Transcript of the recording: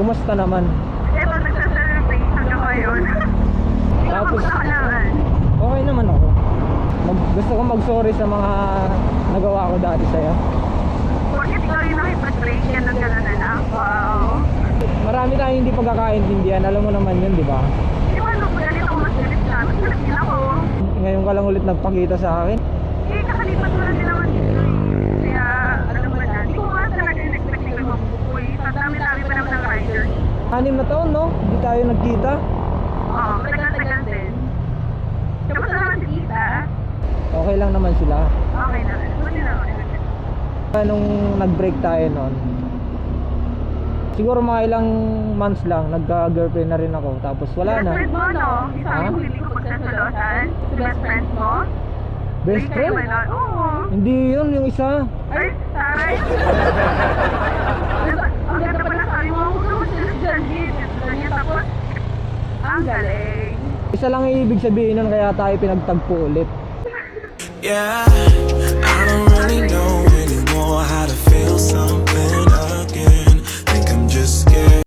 Kumusta naman? Ito, nagsasalating hanggang ngayon. Tapos, Kailangan. okay naman ako. Gusto ko mag-sorry sa mga nagawa ko dati sa'yo. Bakit ikaw yung nakipag-break yan ng gano'n na lang? Wow. Marami tayong hindi pagkakaintindihan. Alam mo naman yun, di ba? Di ba nung galit ako mas galit ka? Mas galit din ako. Ngayon ka lang ulit nagpakita sa akin. Eh, kakalipat mo na din naman dito eh. Kaya, alam mo na, di ko nga talaga in-expect na magbubukoy. Sa dami-dami pa naman ng riders. 6 na taon, no? Hindi tayo nagkita. Oo, matagal-tagal din. Kamusta naman si Tita? Okay lang naman sila. Okay na. Buti na okay. Nung nag-break tayo noon, siguro mga ilang months lang, nagka-girlfriend na rin ako. Tapos wala na. Best friend mo, no? Isa Ha? yung hindi ko pagsasalosan. Si best friend mo? Best friend? Oo. Hindi yun, yung isa. Ay, taray. Ang ganda pala sabi mo, huwag naman sila dyan. Ganyan tapos, ang galing. Isa lang yung ibig sabihin nun kaya tayo pinagtagpo ulit. Yeah,